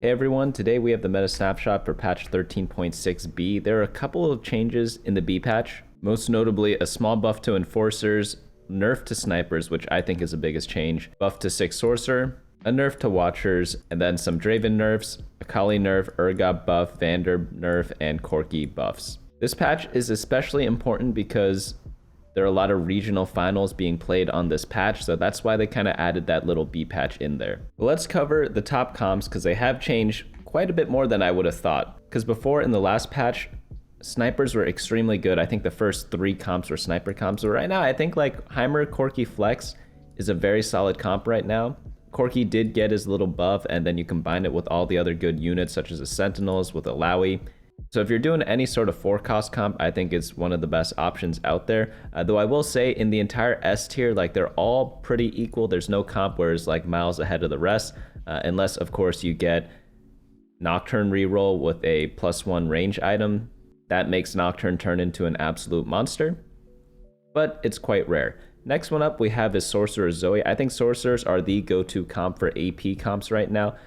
Hey everyone, today we have the meta snapshot for patch 13.6b. There are a couple of changes in the B patch, most notably a small buff to enforcers, nerf to snipers, which I think is the biggest change, buff to 6 sorcerer, a nerf to watchers, and then some Draven nerfs, a Kali nerf, Urgot buff, Vander nerf, and Corki buffs. This patch is especially important because there are a lot of regional finals being played on this patch, so that's why they kind of added that little B patch in there. But let's cover the top comps because they have changed quite a bit more than I would have thought. Because before, in the last patch, snipers were extremely good. I think the first 3 comps were sniper comps. But right now, I think like Heimer, Corki, Flex is a very solid comp right now. Corki did get his little buff, and then you combine it with all the other good units such as the Sentinels with Alawi. So if you're doing any sort of 4-cost comp, I think it's one of the best options out there. Though I will say in the entire S tier, like they're all pretty equal. There's no comp where it's like miles ahead of the rest, unless of course you get Nocturne reroll with a +1 range item. That makes Nocturne turn into an absolute monster, but it's quite rare. Next one up we have is Sorcerer Zoe. I think sorcerers are the go-to comp for AP comps right now.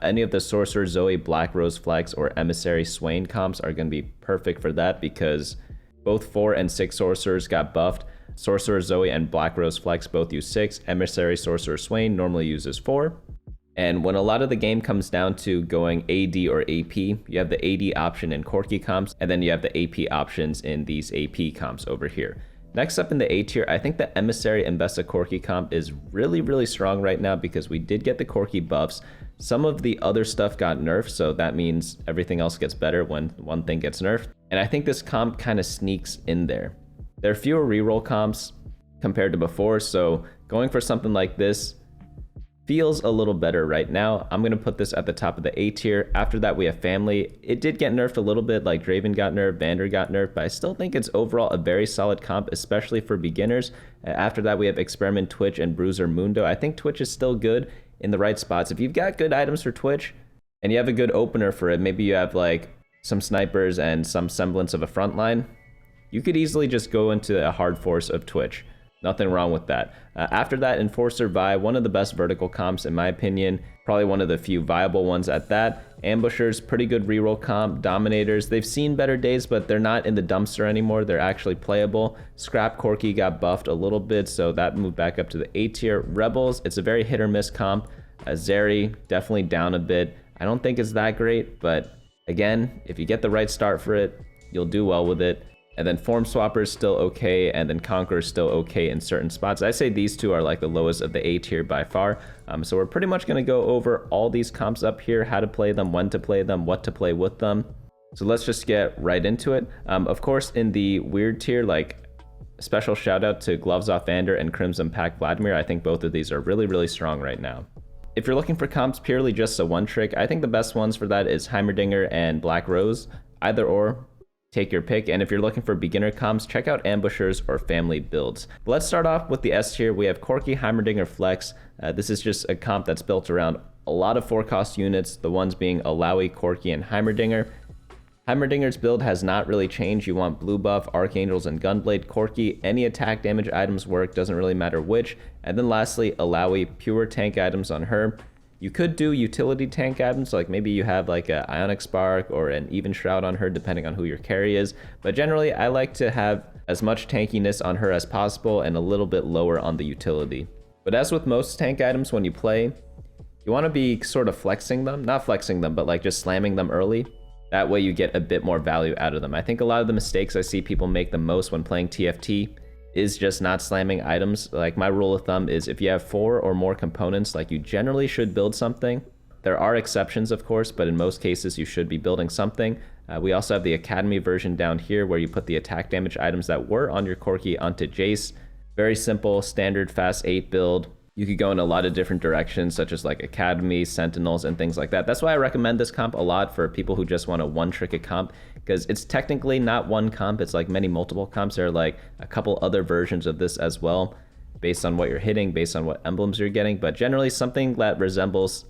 Any of the Sorcerer Zoe, Blackrose Flex, or Emissary Swain comps are going to be perfect for that because both 4 and 6 sorcerers got buffed. Sorcerer Zoe and Blackrose Flex both use 6. Emissary Sorcerer Swain normally uses 4. And when a lot of the game comes down to going AD or AP, you have the AD option in Corki comps, and then you have the AP options in these AP comps over here. Next up in the A tier, I think the Emissary Ambessa Corki comp is really strong right now because we did get the Corki buffs. Some of the other stuff got nerfed, so that means everything else gets better when one thing gets nerfed. And I think this comp kind of sneaks in there. There are fewer reroll comps compared to before, so going for something like this feels a little better right now. I'm going to put this at the top of the A tier. After that, we have Family. It did get nerfed a little bit, like Draven got nerfed, Vander got nerfed, but I still think it's overall a very solid comp, especially for beginners. After that, we have Experiment, Twitch, and Bruiser Mundo. I think Twitch is still good in the right spots. If you've got good items for Twitch and you have a good opener for it, maybe you have like some snipers and some semblance of a front line, you could easily just go into a hard force of Twitch. Nothing wrong with that. After that, Enforcer Vi, one of the best vertical comps in my opinion. Probably one of the few viable ones at that. Ambushers, pretty good reroll comp. Dominators, they've seen better days, but they're not in the dumpster anymore. They're actually playable. Scrap Corki got buffed a little bit, so that moved back up to the A tier. Rebels, it's a very hit or miss comp. Zeri, definitely down a bit. I don't think it's that great, but again, if you get the right start for it, you'll do well with it. And then Form Swapper is still okay, and then Conqueror is still okay in certain spots. I say these two are like the lowest of the A tier by far. So we're pretty much going to go over all these comps up here, how to play them, when to play them, what to play with them. So let's just get right into it. Of course, in the weird tier, like special shout out to Gloves Off Vander and Crimson Pact Vladimir. I think both of these are really strong right now. If you're looking for comps purely just a one trick, I think the best ones for that is Heimerdinger and Blackrose. Either or, take your pick. And if you're looking for beginner comps, check out Ambushers or Family builds. But let's start off with the S tier. We have Corki, Heimerdinger, Flex. This is just a comp that's built around a lot of 4-cost units, the ones being Alawi, Corki, and Heimerdinger. Heimerdinger's build has not really changed. You want blue buff, Archangels, and Gunblade. Corki, any attack damage items work, doesn't really matter which. And then lastly, Alawi, pure tank items on her. You could do utility tank items, like maybe you have like an Ionic Spark or an Even Shroud on her, depending on who your carry is. But generally, I like to have as much tankiness on her as possible and a little bit lower on the utility. But as with most tank items, when you play, you want to be sort of flexing them. Not flexing them, but like just slamming them early. That way you get a bit more value out of them. I think a lot of the mistakes I see people make the most when playing TFT is just not slamming items. Like my rule of thumb is if you have 4 or more components, like you generally should build something. There are exceptions, of course, but in most cases you should be building something. We also have the Academy version down here where you put the attack damage items that were on your Corki onto Jace. Very simple, standard fast 8 build. You could go in a lot of different directions, such as like Academy, Sentinels, and things like that. That's why I recommend this comp a lot for people who just want a one-trick comp, because it's technically not one comp. It's like many multiple comps. There are like a couple other versions of this as well, based on what you're hitting, based on what emblems you're getting. But generally, something that resembles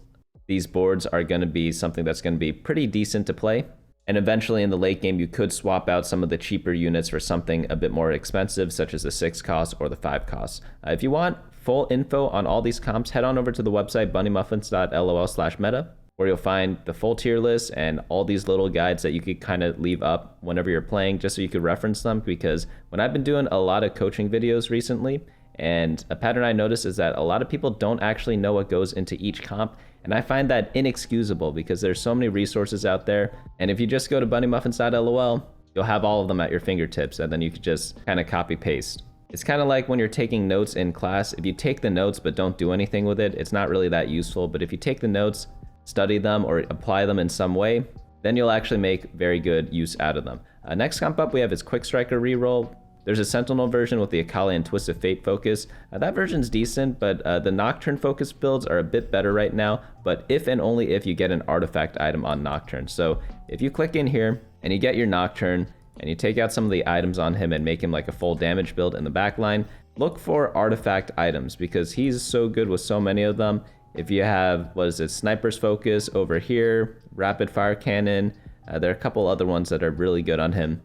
these boards are going to be something that's going to be pretty decent to play. And eventually in the late game, you could swap out some of the cheaper units for something a bit more expensive, such as the 6-cost or the 5-cost. If you want full info on all these comps, head on over to the website bunnymuffins.lol/meta. where you'll find the full tier list and all these little guides that you could kind of leave up whenever you're playing, just so you could reference them. Because when I've been doing a lot of coaching videos recently, and a pattern I noticed is that a lot of people don't actually know what goes into each comp, and I find that inexcusable because there's so many resources out there, and if you just go to bunnymuffins.lol, you'll have all of them at your fingertips, and then you could just kind of copy paste. It's kind of like when you're taking notes in class. If you take the notes but don't do anything with it, it's not really that useful. But if you take the notes, study them, or apply them in some way, then you'll actually make very good use out of them. Next comp up we have is Quickstriker Reroll. There's a Sentinel version with the Akali and Twist of Fate focus. That version's decent, but the Nocturne focus builds are a bit better right now, but if and only if you get an artifact item on Nocturne. So if you click in here and you get your Nocturne and you take out some of the items on him and make him like a full damage build in the backline, look for artifact items because he's so good with so many of them. If you have, what is it, Sniper's Focus over here, Rapid Fire Cannon, there are a couple other ones that are really good on him.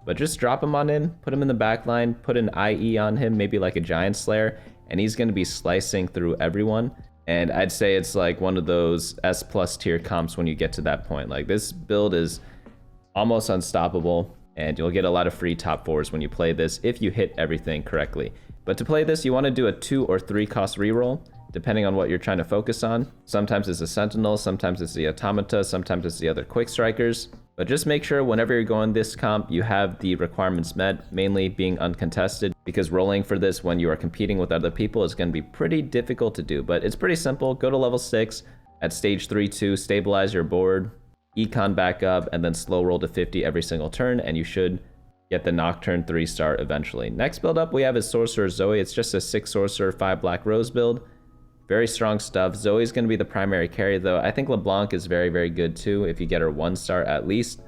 But just drop him on him, put him in the backline, put an IE on him, maybe like a Giant Slayer, and he's going to be slicing through everyone. And I'd say it's like one of those S+ tier comps when you get to that point. Like this build is almost unstoppable, and you'll get a lot of free top 4s when you play this if you hit everything correctly. But to play this, you want to do a 2 or 3 cost reroll, depending on what you're trying to focus on. Sometimes it's a Sentinel, sometimes it's the Automata, sometimes it's the other Quick Strikers. But just make sure whenever you're going this comp, you have the requirements met, mainly being uncontested, because rolling for this when you are competing with other people is going to be pretty difficult to do. But it's pretty simple. Go to level 6, at stage 3-2, stabilize your board, econ back up, and then slow roll to 50 every single turn, and you should get the Nocturne 3-star eventually. Next build up we have is Sorcerer Zoe. It's just a 6 Sorcerer, 5 Blackrose build. Very strong stuff. Zoe's going to be the primary carry, though. I think LeBlanc is very, very good too if you get her 1-star at least,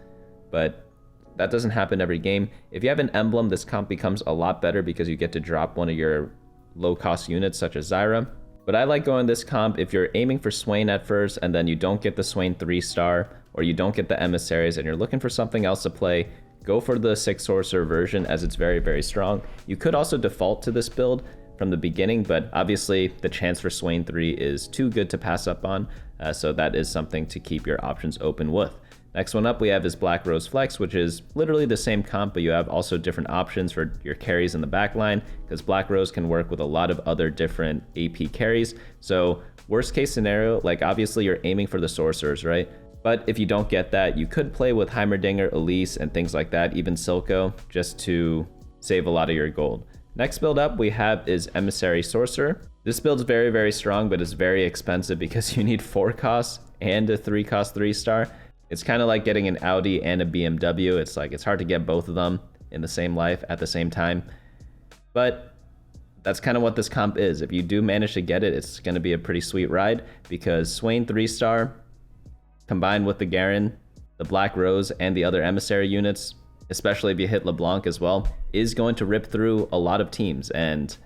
but that doesn't happen every game. If you have an emblem, this comp becomes a lot better because you get to drop one of your low-cost units such as Zyra. But I like going this comp if you're aiming for Swain at first and then you don't get the Swain 3-star or you don't get the emissaries and you're looking for something else to play, go for the 6 Sorcerer version as it's very, very strong. You could also default to this build from the beginning, but obviously the chance for Swain 3 is too good to pass up on, so that is something to keep your options open with. Next one up we have is Blackrose Flex, which is literally the same comp, but you have also different options for your carries in the backline, because Blackrose can work with a lot of other different AP carries. So worst case scenario, like obviously you're aiming for the Sorcerers, right? But if you don't get that, you could play with Heimerdinger, Elise, and things like that, even Silco, just to save a lot of your gold. Next build up we have is Emissary Sorcerer. This build's very, very strong, but it's very expensive because you need 4 costs and a 3 cost 3-star. It's kind of like getting an Audi and a BMW. It's like, it's hard to get both of them in the same life at the same time. But that's kind of what this comp is. If you do manage to get it, it's going to be a pretty sweet ride because Swain 3-star combined with the Garen, the Blackrose, and the other emissary units, especially if you hit LeBlanc as well, is going to rip through a lot of teams. And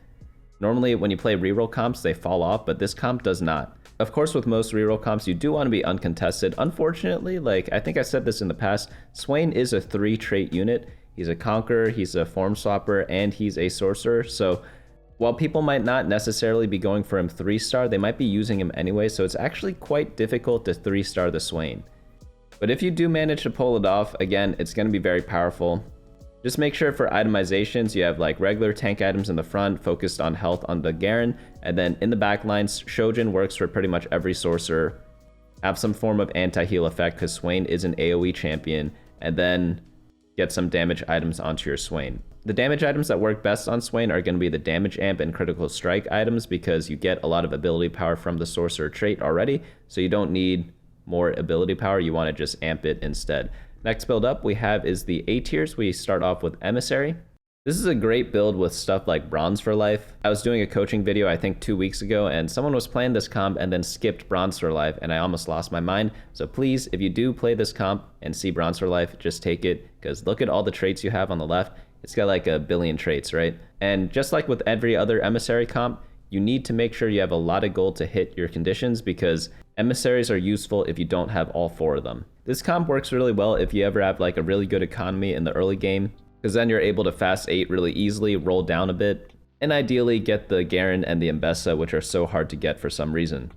normally when you play reroll comps, they fall off, but this comp does not. Of course, with most reroll comps, you do want to be uncontested. Unfortunately, like I think I said this in the past, Swain is a 3-trait unit. He's a Conqueror, he's a Form Swapper, and he's a Sorcerer. So while people might not necessarily be going for him 3-star, they might be using him anyway. So it's actually quite difficult to 3-star the Swain. But if you do manage to pull it off, again, it's going to be very powerful. Just make sure for itemizations, you have like regular tank items in the front, focused on health on the Garen, and then in the back lines, Shojin works for pretty much every sorcerer. Have some form of anti-heal effect because Swain is an AoE champion, and then get some damage items onto your Swain. The damage items that work best on Swain are going to be the damage amp and critical strike items because you get a lot of ability power from the sorcerer trait already, so you don't need more ability power, you want to just amp it instead. Next build up we have is the A tiers. We start off with Emissary. This is a great build with stuff like Bronze for Life. I was doing a coaching video I think 2 weeks ago and someone was playing this comp and then skipped Bronze for Life and I almost lost my mind. So please, if you do play this comp and see Bronze for Life, just take it because look at all the traits you have on the left. It's got like a billion traits, right? And just like with every other Emissary comp, you need to make sure you have a lot of gold to hit your conditions because emissaries are useful if you don't have all 4 of them. This comp works really well if you ever have like a really good economy in the early game, because then you're able to fast 8 really easily, roll down a bit, and ideally get the Garen and the Ambessa, which are so hard to get for some reason.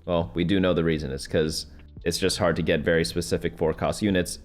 Well, we do know the reason. It's because it's just hard to get very specific 4-cost units,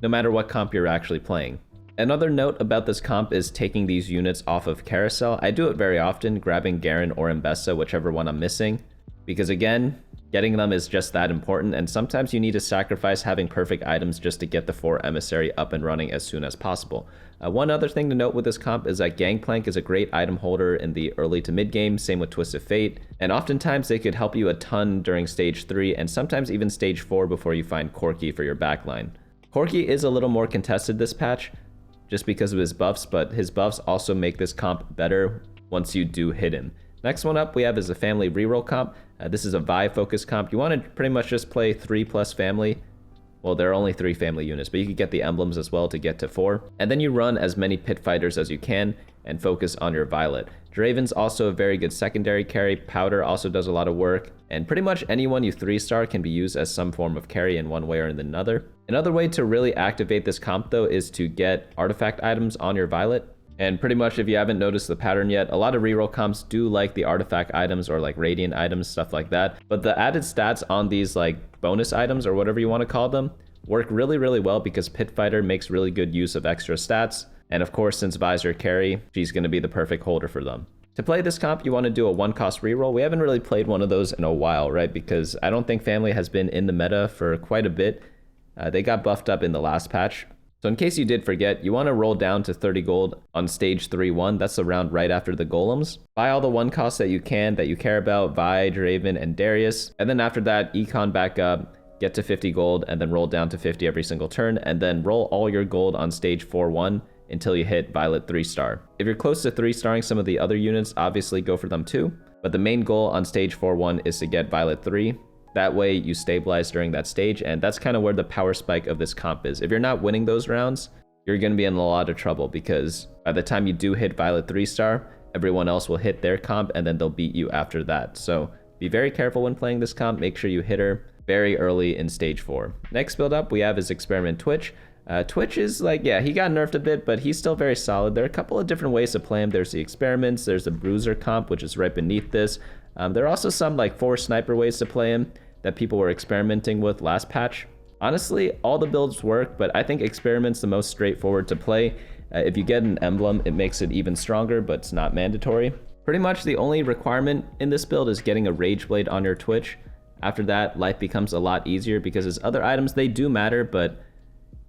no matter what comp you're actually playing. Another note about this comp is taking these units off of Carousel. I do it very often, grabbing Garen or Ambessa, whichever one I'm missing, because again, getting them is just that important, and sometimes you need to sacrifice having perfect items just to get the 4 Emissary up and running as soon as possible. One other thing to note with this comp is that Gangplank is a great item holder in the early to mid game, same with Twisted Fate, and oftentimes they could help you a ton during stage 3 and sometimes even stage 4 before you find Corki for your backline. Corki is a little more contested this patch just because of his buffs, but his buffs also make this comp better once you do hit him. Next one up we have is a family reroll comp. This is a Vi focused comp. You want to pretty much just play 3+ family. Well, there are only 3 family units, but you could get the emblems as well to get to 4. And then you run as many pit fighters as you can and focus on your Violet. Draven's also a very good secondary carry. Powder also does a lot of work. And pretty much anyone you 3-star can be used as some form of carry in one way or another. Another way to really activate this comp though is to get artifact items on your Violet. And pretty much if you haven't noticed the pattern yet, a lot of reroll comps do like the artifact items or like radiant items, stuff like that. But the added stats on these like bonus items or whatever you want to call them work really, really well because Pit Fighter makes really good use of extra stats. And of course, since Vi's your carry, she's going to be the perfect holder for them. To play this comp, you want to do a 1-cost reroll. We haven't really played one of those in a while, right? Because I don't think family has been in the meta for quite a bit. They got buffed up in the last patch. So in case you did forget, you want to roll down to 30 gold on stage 3-1. That's the round right after the golems. Buy all the 1-costs that you can, that you care about, Vi, Draven, and Darius. And then after that, econ back up, get to 50 gold, and then roll down to 50 every single turn, and then roll all your gold on stage 4-1 until you hit Violet 3-star. If you're close to 3-starring some of the other units, obviously go for them too. But the main goal on stage 4-1 is to get Violet 3. That way you stabilize during that stage, and that's kind of where the power spike of this comp is. If you're not winning those rounds, you're going to be in a lot of trouble because by the time you do hit Violet 3-star, everyone else will hit their comp and then they'll beat you after that. So be very careful when playing this comp. Make sure you hit her very early in stage 4. Next build up we have is Experiment Twitch. Twitch is like, yeah, he got nerfed a bit, but he's still very solid. There are a couple of different ways to play him. There's the experiments, there's the Bruiser comp, which is right beneath this. There are also some like 4 sniper ways to play him that people were experimenting with last patch. Honestly, all the builds work, but I think experiment's the most straightforward to play. If you get an emblem, it makes it even stronger, but it's not mandatory. Pretty much the only requirement in this build is getting a Rage Blade on your Twitch. After that, life becomes a lot easier because his other items, they do matter, but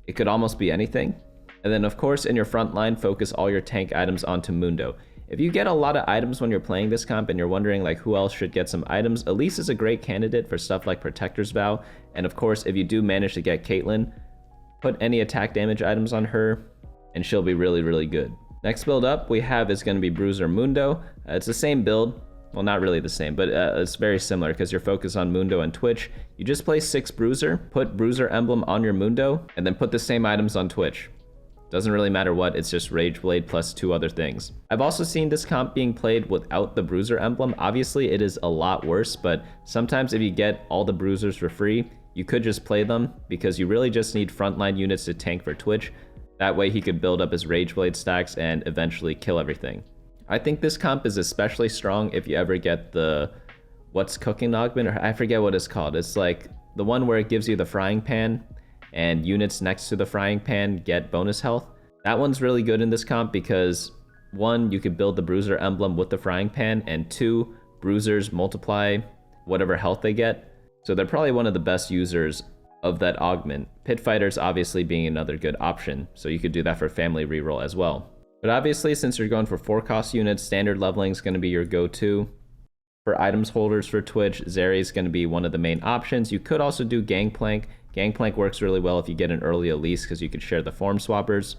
it could almost be anything. And then of course, in your front line, focus all your tank items onto Mundo. If you get a lot of items when you're playing this comp and you're wondering like who else should get some items, Elise is a great candidate for stuff like Protector's Vow. And of course, if you do manage to get Caitlyn, put any attack damage items on her and she'll be really, really good. Next build up we have is going to be Bruiser Mundo. It's the same build. Well, not really the same, but it's very similar because you're focused on Mundo and Twitch. You just play 6 Bruiser, put Bruiser emblem on your Mundo, and then put the same items on Twitch. Doesn't really matter what, it's just Rage Blade plus 2 other things. I've also seen this comp being played without the Bruiser emblem. Obviously, it is a lot worse, but sometimes if you get all the Bruisers for free, you could just play them because you really just need frontline units to tank for Twitch. That way he could build up his Rage Blade stacks and eventually kill everything. I think this comp is especially strong if you ever get the What's Cooking augment, or I forget what it's called. It's like the one where it gives you the frying pan and units next to the frying pan get bonus health. That one's really good in this comp because 1, you could build the Bruiser emblem with the frying pan, and 2, Bruisers multiply whatever health they get. So they're probably one of the best users of that augment. Pit Fighters obviously being another good option, so you could do that for family reroll as well. But obviously, since you're going for 4-cost units, standard leveling is going to be your go-to. For items holders for Twitch, Zeri is going to be one of the main options. You could also do Gangplank. Gangplank works really well if you get an early Elise because you could share the form swappers.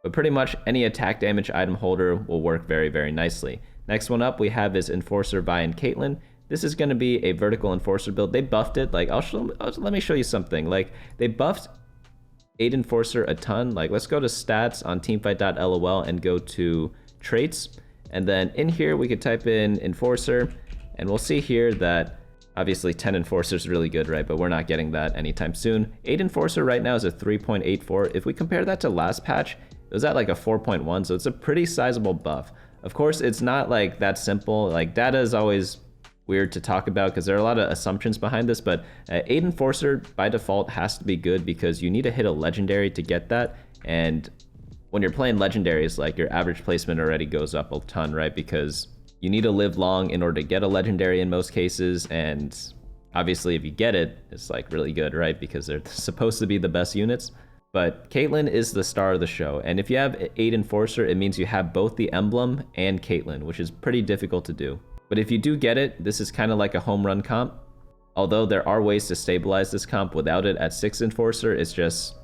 But pretty much any attack damage item holder will work very, very nicely. Next one up we have is Enforcer Vi and Caitlyn. This is going to be a vertical Enforcer build. They buffed it. Like, let me show you something. Like, they buffed 8 Enforcer a ton. Like, let's go to stats on teamfight.lol and go to traits. And then in here, we could type in Enforcer, and we'll see here that obviously 10 Enforcer is really good, right? But we're not getting that anytime soon. 8 Enforcer right now is a 3.84. If we compare that to last patch, it was at like a 4.1, so it's a pretty sizable buff. Of course, it's not like that simple. Like, data is always weird to talk about because there are a lot of assumptions behind this, but Aid Enforcer by default has to be good because you need to hit a legendary to get that. And when you're playing legendaries, like your average placement already goes up a ton, right? Because you need to live long in order to get a legendary in most cases. And obviously if you get it, it's like really good, right? Because they're supposed to be the best units. But Caitlyn is the star of the show. And if you have Aid Enforcer, it means you have both the emblem and Caitlyn, which is pretty difficult to do. But if you do get it, this is kind of like a home run comp. Although there are ways to stabilize this comp without it at 6 Enforcer, it's just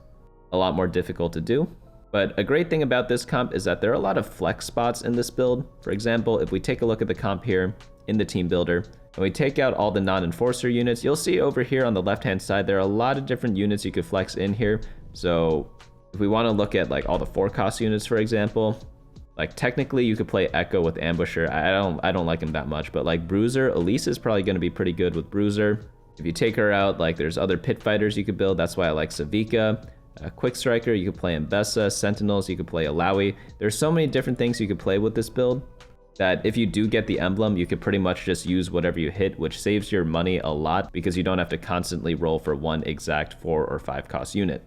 a lot more difficult to do. But a great thing about this comp is that there are a lot of flex spots in this build. For example, if we take a look at the comp here in the team builder, and we take out all the non-enforcer units, you'll see over here on the left-hand side, there are a lot of different units you could flex in here. So if we want to look at like all the 4-cost units, for example, like technically you could play Echo with Ambusher. I don't like him that much, but like Bruiser, Elise is probably going to be pretty good with Bruiser. If you take her out, like there's other pit fighters you could build. That's why I like Savika. Quickstriker, you could play Ambessa. Sentinels, you could play Alawi. There's so many different things you could play with this build that if you do get the emblem, you could pretty much just use whatever you hit, which saves your money a lot because you don't have to constantly roll for one exact 4 or 5 cost unit.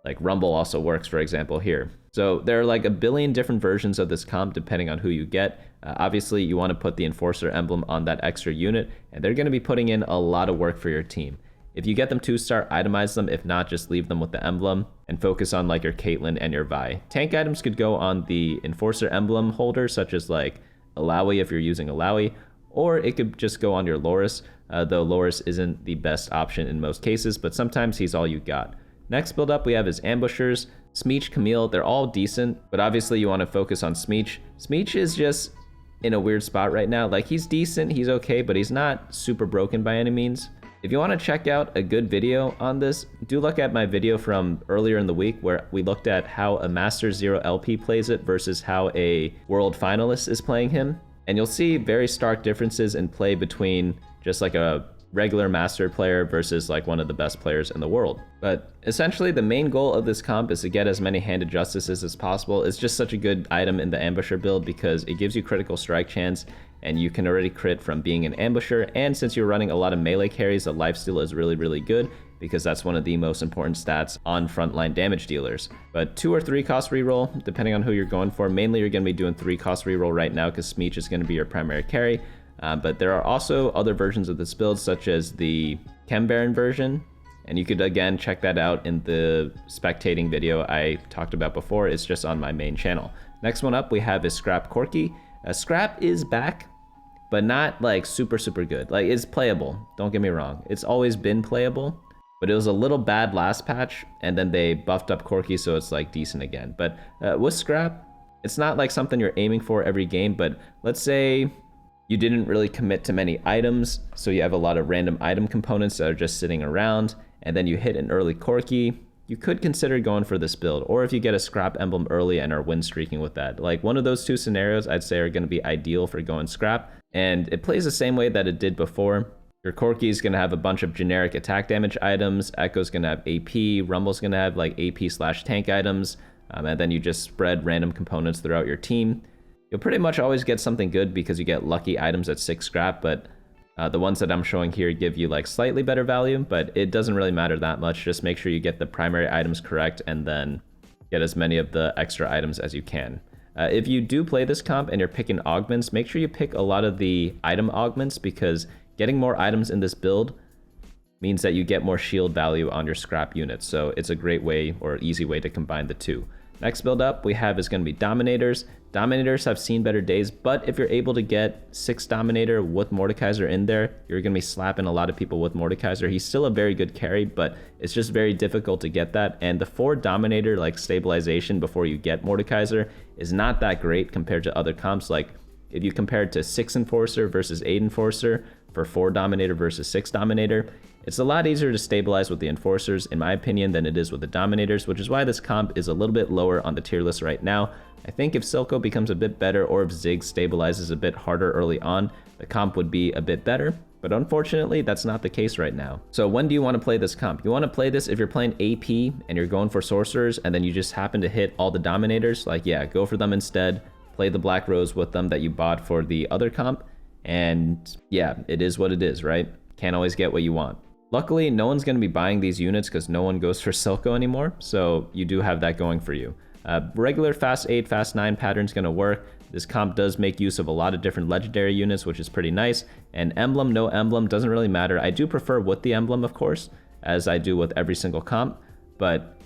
Like Rumble also works, for example, here. So there are like a billion different versions of this comp depending on who you get. Obviously, you want to put the Enforcer emblem on that extra unit, and they're going to be putting in a lot of work for your team. If you get them 2-star, itemize them. If not, just leave them with the emblem and focus on like your Caitlyn and your Vi. Tank items could go on the Enforcer emblem holder, such as like Alawi if you're using Alawi, or it could just go on your Loris, though Loris isn't the best option in most cases, but sometimes he's all you got. Next build up we have is Ambushers, Smeech, Camille. They're all decent, but obviously you want to focus on Smeech. Smeech is just in a weird spot right now. Like he's decent, he's okay, but he's not super broken by any means. If you want to check out a good video on this, do look at my video from earlier in the week where we looked at how a Master 0 LP plays it versus how a World Finalist is playing him. And you'll see very stark differences in play between just like a regular Master player versus like one of the best players in the world. But essentially the main goal of this comp is to get as many handed justices as possible. It's just such a good item in the Ambusher build because it gives you critical strike chance, and you can already crit from being an Ambusher. And since you're running a lot of melee carries, the lifesteal is really good because that's one of the most important stats on frontline damage dealers. But 2 or 3 cost reroll, depending on who you're going for. Mainly you're going to be doing 3 cost reroll right now because Smeech is going to be your primary carry. But there are also other versions of this build, such as the Chem Baron version. And you could, again, check that out in the spectating video I talked about before. It's just on my main channel. Next one up we have is Scrap Corki. Scrap is back, but not like super good. Like it's playable, don't get me wrong. It's always been playable, but it was a little bad last patch, and then they buffed up Corki, so it's like decent again. But with Scrap, it's not like something you're aiming for every game, but let's say you didn't really commit to many items, so you have a lot of random item components that are just sitting around, and then you hit an early Corki, you could consider going for this build. Or if you get a Scrap emblem early and are win streaking with that. Like one of those 2 scenarios I'd say are going to be ideal for going Scrap. And it plays the same way that it did before. Your Corki is going to have a bunch of generic attack damage items. Echo's going to have AP. Rumble's going to have like AP/tank items. And then you just spread random components throughout your team. You'll pretty much always get something good because you get lucky items at 6 Scrap, but the ones that I'm showing here give you like slightly better value, but it doesn't really matter that much. Just make sure you get the primary items correct and then get as many of the extra items as you can. If you do play this comp and you're picking augments, make sure you pick a lot of the item augments because getting more items in this build means that you get more shield value on your Scrap units. So it's a great way or easy way to combine the two. Next build up we have is going to be Dominators. Dominators have seen better days, but if you're able to get 6 Dominator with Mordekaiser in there, you're going to be slapping a lot of people with Mordekaiser. He's still a very good carry, but it's just very difficult to get that. And the 4 Dominator like stabilization before you get Mordekaiser is not that great compared to other comps. Like if you compare it to 6 Enforcer versus 8 Enforcer for 4 Dominator versus 6 Dominator, it's a lot easier to stabilize with the Enforcers, in my opinion, than it is with the Dominators, which is why this comp is a little bit lower on the tier list right now. I think if Silco becomes a bit better or if Ziggs stabilizes a bit harder early on, the comp would be a bit better. But unfortunately, that's not the case right now. So when do you want to play this comp? You want to play this if you're playing AP and you're going for Sorcerers and then you just happen to hit all the Dominators. Like, yeah, go for them instead. Play the Blackrose with them that you bought for the other comp. And yeah, it is what it is, right? Can't always get what you want. Luckily, no one's going to be buying these units because no one goes for Silco anymore, so you do have that going for you. Regular fast 8, fast 9 pattern's going to work. This comp does make use of a lot of different legendary units, which is pretty nice. And emblem, no emblem, doesn't really matter. I do prefer with the emblem, of course, as I do with every single comp, but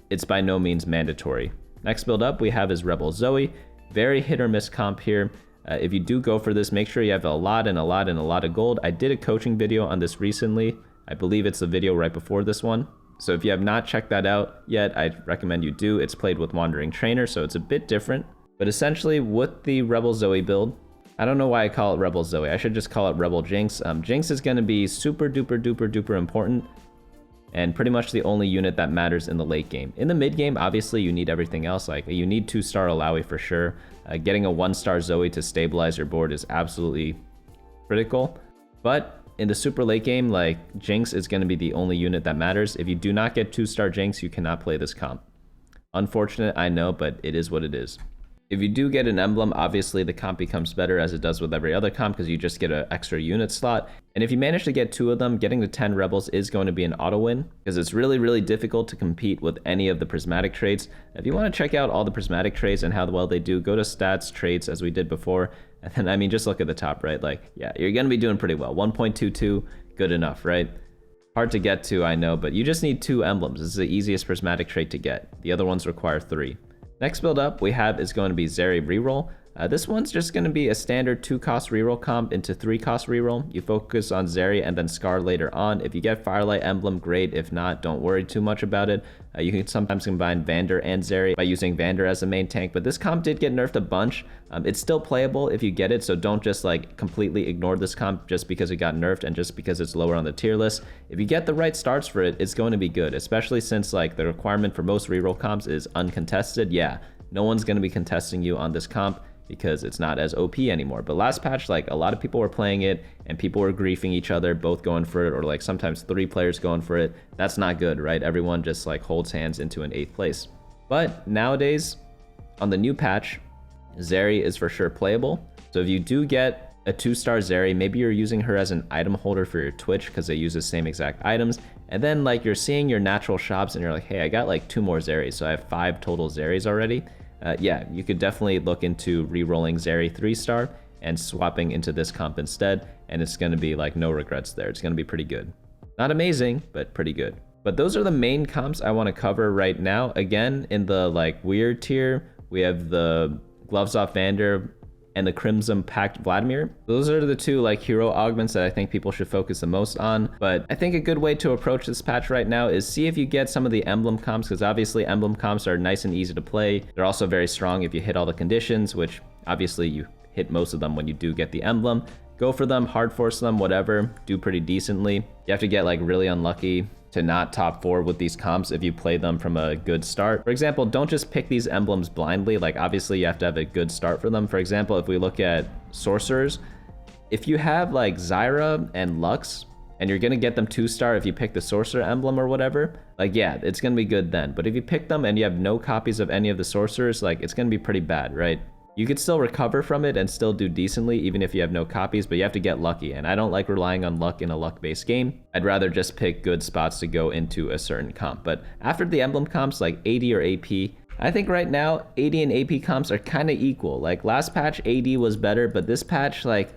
it's by no means mandatory. Next build up we have is Rebel Zoe. Very hit or miss comp here. If you do go for this, make sure you have a lot of gold. I did a coaching video on this recently. I believe it's the video right before this one. So if you have not checked that out yet, I recommend you do. It's played with Wandering Trainer, so it's a bit different. But essentially with the Rebel Zoe build, I don't know why I call it Rebel Zoe. I should just call it Rebel Jinx. Jinx is going to be super duper important and pretty much the only unit that matters in the late game. In the mid game, obviously you need everything else. Like you need 2-star Alawi for sure. Getting a 1-star Zoe to stabilize your board is absolutely critical. But in the super late game, like Jinx is going to be the only unit that matters. If you do not get 2-star Jinx, you cannot play this comp. Unfortunate, I know, but it is what it is. If you do get an emblem, obviously the comp becomes better as it does with every other comp because you just get an extra unit slot. And if you manage to get 2 of them, getting the 10 rebels is going to be an auto win because it's really difficult to compete with any of the prismatic traits. If you want to check out all the prismatic traits and how well they do, go to stats, traits as we did before. And then, I mean, just look at the top, right? Like, yeah, you're going to be doing pretty well. 1.22, good enough, right? Hard to get to, I know, but you just need 2 emblems. This is the easiest prismatic trait to get. The other ones require 3. Next build up we have is going to be Zeri Reroll. This one's just going to be a standard 2-cost reroll comp into 3-cost reroll. You focus on Zeri and then Scar later on. If you get Firelight Emblem, great. If not, don't worry too much about it. You can sometimes combine Vander and Zeri by using Vander as the main tank, but this comp did get nerfed a bunch. It's still playable if you get it, so don't just like completely ignore this comp just because it got nerfed and just because it's lower on the tier list. If you get the right starts for it, it's going to be good, especially since like the requirement for most reroll comps is uncontested. Yeah, no one's going to be contesting you on this comp because it's not as OP anymore. But last patch, like a lot of people were playing it and people were griefing each other, both going for it, or like sometimes 3 players going for it. That's not good, right? Everyone just like holds hands into an 8th place. But nowadays, on the new patch, Zeri is for sure playable. So if you do get a 2-star Zeri, maybe you're using her as an item holder for your Twitch because they use the same exact items. And then like you're seeing your natural shops and you're like, hey, I got like 2 more Zeris. So I have 5 total Zeris already. Yeah, you could definitely look into re-rolling Zeri 3-star and swapping into this comp instead, and it's going to be like no regrets there. It's going to be pretty good. Not amazing, but pretty good. But those are the main comps I want to cover right now. Again, in the like weird tier, we have the Gloves Off Vander and the Crimson Pact Vladimir. Those are the 2 like hero augments that I think people should focus the most on. But I think a good way to approach this patch right now is see if you get some of the emblem comps, because obviously emblem comps are nice and easy to play. They're also very strong if you hit all the conditions, which obviously you hit most of them when you do get the emblem. Go for them, hard force them, whatever, do pretty decently. You have to get like really unlucky to not top 4 with these comps if you play them from a good start. For example, don't just pick these emblems blindly. Like obviously you have to have a good start for them. For example, if we look at sorcerers, if you have like Zyra and Lux and you're gonna get them 2-star if you pick the sorcerer emblem or whatever, like yeah, it's gonna be good then. But if you pick them and you have no copies of any of the sorcerers, like it's gonna be pretty bad, right? You could still recover from it and still do decently even if you have no copies, but you have to get lucky. And I don't like relying on luck in a luck-based game. I'd rather just pick good spots to go into a certain comp. But after the emblem comps like AD or AP, I think right now AD and AP comps are kind of equal. Like last patch AD was better, but this patch like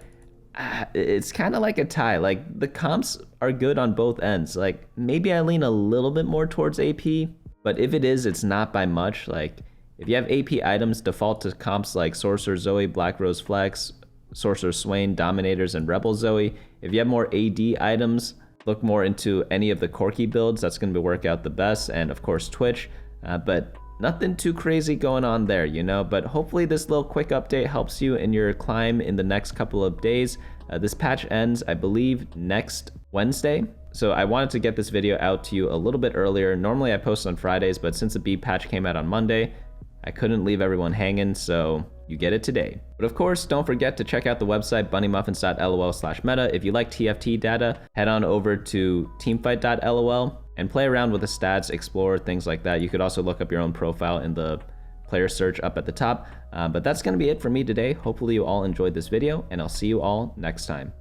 it's kind of like a tie. Like the comps are good on both ends. Like maybe I lean a little bit more towards AP, but if it is, it's not by much. Like if you have AP items, default to comps like Sorcerer Zoe, Blackrose Flex, Sorcerer Swain, Dominators, and Rebel Zoe. If you have more AD items, look more into any of the Corki builds. That's going to work out the best, and of course Twitch. But nothing too crazy going on there, you know? But hopefully this little quick update helps you in your climb in the next couple of days. This patch ends, I believe, next Wednesday. So I wanted to get this video out to you a little bit earlier. Normally I post on Fridays, but since the B patch came out on Monday, I couldn't leave everyone hanging, so you get it today. But of course, don't forget to check out the website bunnymuffins.lol/meta. If you like TFT data, head on over to teamfight.lol and play around with the stats, explore things like that. You could also look up your own profile in the player search up at the top. But that's going to be it for me today. Hopefully you all enjoyed this video, and I'll see you all next time.